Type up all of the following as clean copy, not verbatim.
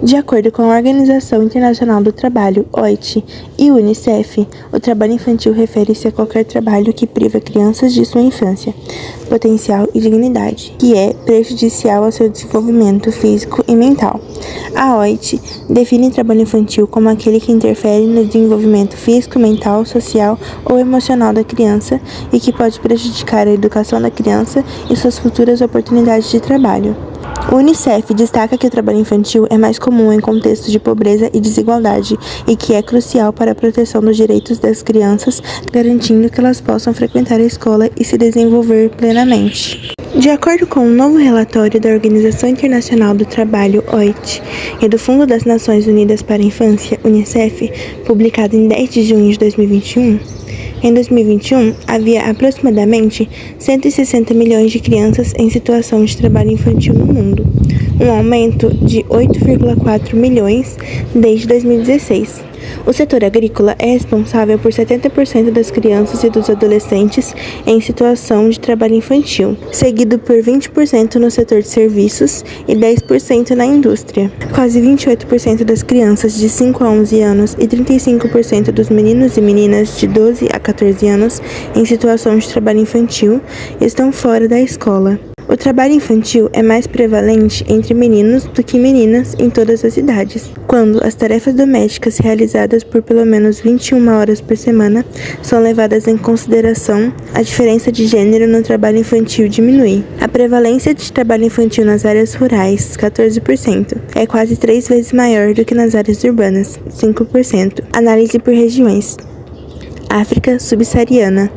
De acordo com a Organização Internacional do Trabalho, OIT, e o UNICEF, o trabalho infantil refere-se a qualquer trabalho que priva crianças de sua infância, potencial e dignidade, que é prejudicial ao seu desenvolvimento físico e mental. A OIT define trabalho infantil como aquele que interfere no desenvolvimento físico, mental, social ou emocional da criança e que pode prejudicar a educação da criança e suas futuras oportunidades de trabalho. O UNICEF destaca que o trabalho infantil é mais comum em contextos de pobreza e desigualdade e que é crucial para a proteção dos direitos das crianças, garantindo que elas possam frequentar a escola e se desenvolver plenamente. De acordo com um novo relatório da Organização Internacional do Trabalho, OIT, e do Fundo das Nações Unidas para a Infância, UNICEF, publicado em 10 de junho de 2021, em 2021, havia aproximadamente 160 milhões de crianças em situação de trabalho infantil no mundo, um aumento de 8,4 milhões desde 2016. O setor agrícola é responsável por 70% das crianças e dos adolescentes em situação de trabalho infantil, seguido por 20% no setor de serviços e 10% na indústria. Quase 28% das crianças de 5 a 11 anos e 35% dos meninos e meninas de 12 a 14 anos em situação de trabalho infantil estão fora da escola. O trabalho infantil é mais prevalente entre meninos do que meninas em todas as idades, quando as tarefas domésticas realizadas por pelo menos 21 horas por semana são levadas em consideração, a diferença de gênero no trabalho infantil diminui. A prevalência de trabalho infantil nas áreas rurais, 14%, é quase 3 vezes maior do que nas áreas urbanas, 5%. Análise por regiões. África subsaariana.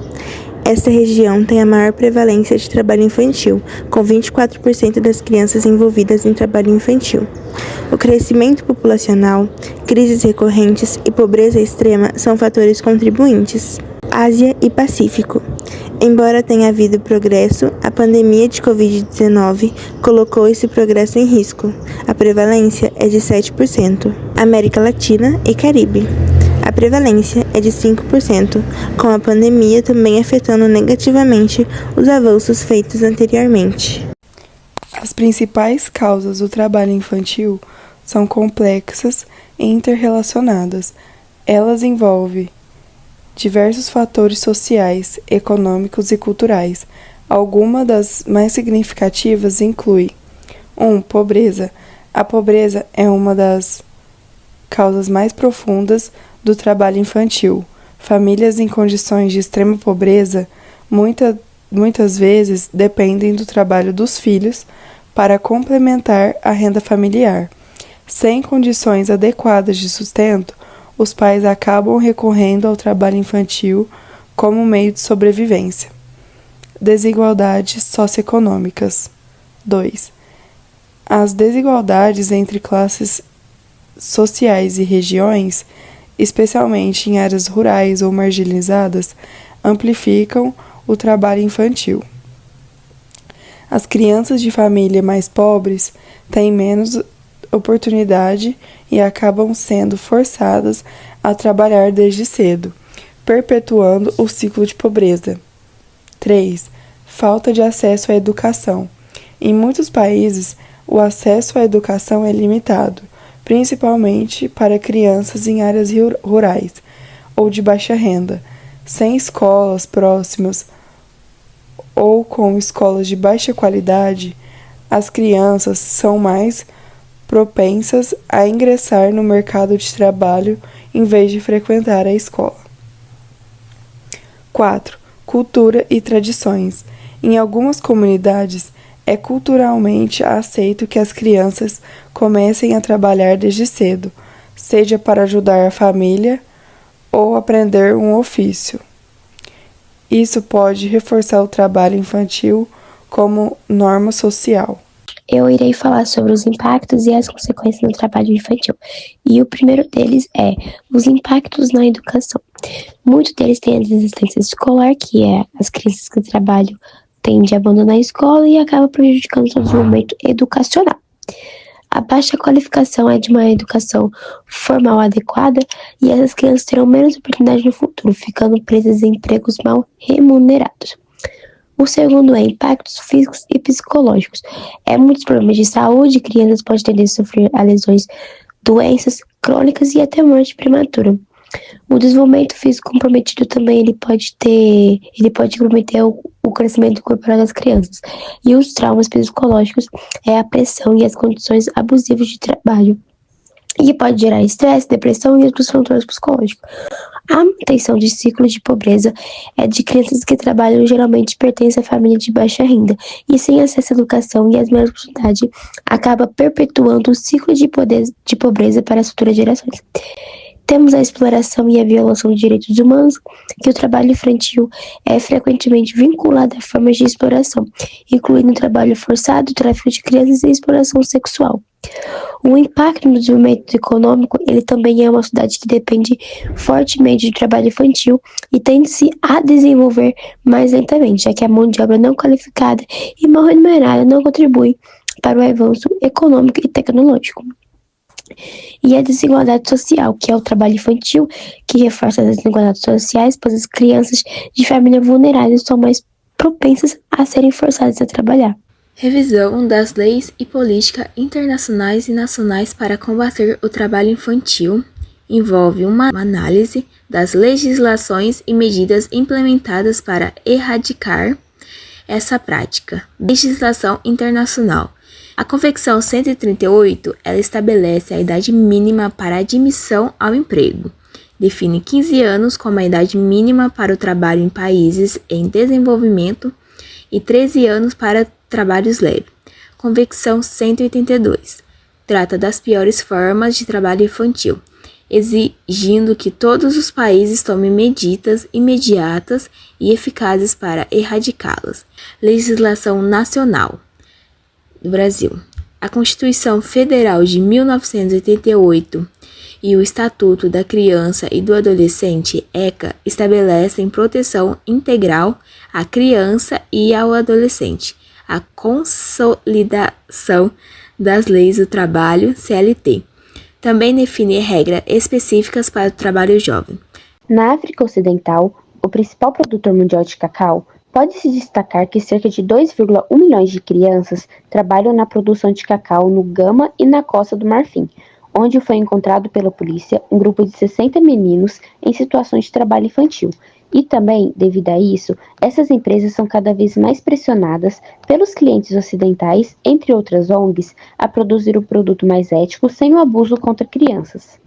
Esta região tem a maior prevalência de trabalho infantil, com 24% das crianças envolvidas em trabalho infantil. O crescimento populacional, crises recorrentes e pobreza extrema são fatores contribuintes. Ásia e Pacífico. Embora tenha havido progresso, a pandemia de Covid-19 colocou esse progresso em risco. A prevalência é de 7%. América Latina e Caribe. A prevalência é de 5%, com a pandemia também afetando negativamente os avanços feitos anteriormente. As principais causas do trabalho infantil são complexas e interrelacionadas. Elas envolvem diversos fatores sociais, econômicos e culturais. Algumas das mais significativas incluem: 1. Pobreza. A pobreza é uma das causas mais profundas do trabalho infantil. Famílias em condições de extrema pobreza muitas vezes dependem do trabalho dos filhos para complementar a renda familiar. Sem condições adequadas de sustento, os pais acabam recorrendo ao trabalho infantil como meio de sobrevivência. Desigualdades socioeconômicas. 2. As desigualdades entre classes sociais e regiões, especialmente em áreas rurais ou marginalizadas, amplificam o trabalho infantil. As crianças de famílias mais pobres têm menos oportunidade e acabam sendo forçadas a trabalhar desde cedo, perpetuando o ciclo de pobreza. 3. Falta de acesso à educação. Em muitos países, o acesso à educação é limitado, principalmente para crianças em áreas rurais ou de baixa renda. Sem escolas próximas ou com escolas de baixa qualidade, as crianças são mais propensas a ingressar no mercado de trabalho em vez de frequentar a escola. 4. Cultura e tradições. Em algumas comunidades, é culturalmente aceito que as crianças comecem a trabalhar desde cedo, seja para ajudar a família ou aprender um ofício. Isso pode reforçar o trabalho infantil como norma social. Eu irei falar sobre os impactos e as consequências no trabalho infantil. E o primeiro deles é os impactos na educação. Muitos deles têm a desistência escolar, que é as crianças que trabalham tendem a abandonar a escola e acaba prejudicando o seu desenvolvimento educacional. A baixa qualificação é de uma educação formal adequada e essas crianças terão menos oportunidade no futuro, ficando presas em empregos mal remunerados. O segundo é impactos físicos e psicológicos. Muitos problemas de saúde, crianças podem tender a sofrer lesões, doenças crônicas e até morte prematura. O desenvolvimento físico comprometido também ele pode comprometer o crescimento corporal das crianças. E os traumas psicológicos é a pressão e as condições abusivas de trabalho. E pode gerar estresse, depressão e outros transtornos psicológicos. A manutenção de ciclo de pobreza é de crianças que trabalham geralmente pertencem à família de baixa renda e sem acesso à educação e às meios de oportunidade acaba perpetuando o ciclo de pobreza para as futuras gerações. Temos a exploração e a violação de direitos humanos, que o trabalho infantil é frequentemente vinculado a formas de exploração, incluindo o trabalho forçado, tráfico de crianças e exploração sexual. O impacto no desenvolvimento econômico, ele também é uma sociedade que depende fortemente do trabalho infantil e tende-se a desenvolver mais lentamente, já que a mão de obra não qualificada e mal remunerada não contribui para o avanço econômico e tecnológico. E a desigualdade social, que é o trabalho infantil, que reforça as desigualdades sociais, pois as crianças de família vulneráveis são mais propensas a serem forçadas a trabalhar. Revisão das leis e políticas internacionais e nacionais para combater o trabalho infantil envolve uma análise das legislações e medidas implementadas para erradicar essa prática. Legislação internacional. A Convenção 138, ela estabelece a idade mínima para admissão ao emprego. Define 15 anos como a idade mínima para o trabalho em países em desenvolvimento e 13 anos para trabalhos leves. Convenção 182, trata das piores formas de trabalho infantil, exigindo que todos os países tomem medidas imediatas e eficazes para erradicá-las. Legislação nacional do Brasil. A Constituição Federal de 1988 e o Estatuto da Criança e do Adolescente, ECA, estabelecem proteção integral à criança e ao adolescente. A Consolidação das Leis do Trabalho, CLT, também define regras específicas para o trabalho jovem. Na África Ocidental, o principal produtor mundial de cacau, pode-se destacar que cerca de 2,1 milhões de crianças trabalham na produção de cacau no Gama e na Costa do Marfim, onde foi encontrado pela polícia um grupo de 60 meninos em situações de trabalho infantil. E também, devido a isso, essas empresas são cada vez mais pressionadas pelos clientes ocidentais, entre outras ONGs, a produzir o produto mais ético sem o abuso contra crianças.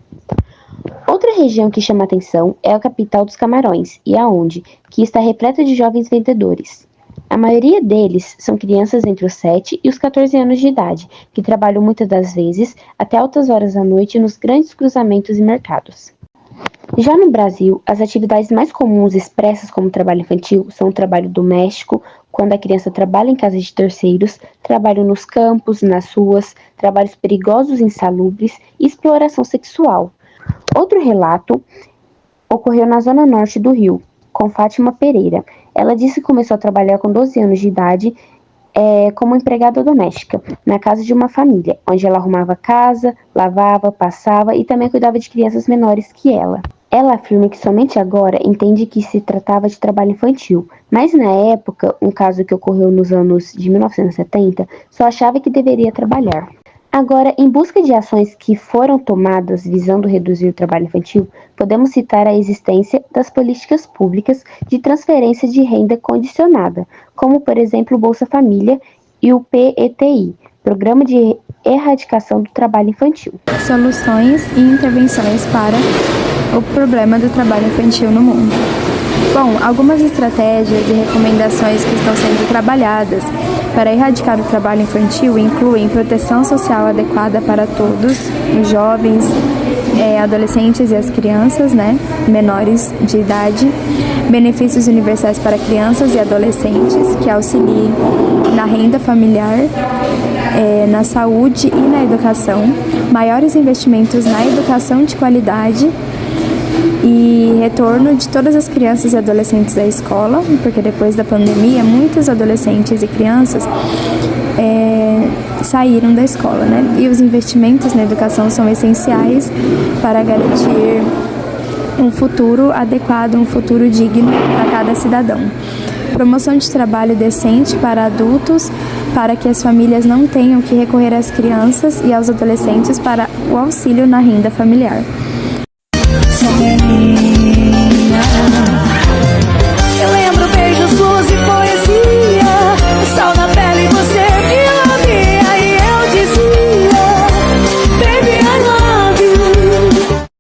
Outra região que chama atenção é a capital dos Camarões, Yaoundé, que está repleta de jovens vendedores. A maioria deles são crianças entre os 7 e os 14 anos de idade, que trabalham muitas das vezes até altas horas da noite nos grandes cruzamentos e mercados. Já no Brasil, as atividades mais comuns expressas como trabalho infantil são o trabalho doméstico, quando a criança trabalha em casa de terceiros, trabalho nos campos, nas ruas, trabalhos perigosos e insalubres e exploração sexual. Outro relato ocorreu na zona norte do Rio, com Fátima Pereira. Ela disse que começou a trabalhar com 12 anos de idade como empregada doméstica, na casa de uma família, onde ela arrumava casa, lavava, passava e também cuidava de crianças menores que ela. Ela afirma que somente agora entende que se tratava de trabalho infantil, mas na época, um caso que ocorreu nos anos de 1970, só achava que deveria trabalhar. Agora, em busca de ações que foram tomadas visando reduzir o trabalho infantil, podemos citar a existência das políticas públicas de transferência de renda condicionada, como, por exemplo, o Bolsa Família e o PETI, Programa de Erradicação do Trabalho Infantil. Soluções e intervenções para o problema do trabalho infantil no mundo. Bom, algumas estratégias e recomendações que estão sendo trabalhadas para erradicar o trabalho infantil incluem proteção social adequada para todos, os jovens, adolescentes e as crianças, menores de idade, benefícios universais para crianças e adolescentes que auxiliem na renda familiar, na saúde e na educação, maiores investimentos na educação de qualidade e retorno de todas as crianças e adolescentes à escola, porque depois da pandemia, muitos adolescentes e crianças saíram da escola, E os investimentos na educação são essenciais para garantir um futuro adequado, um futuro digno para cada cidadão. promoção de trabalho decente para adultos, para que as famílias não tenham que recorrer às crianças e aos adolescentes para o auxílio na renda familiar.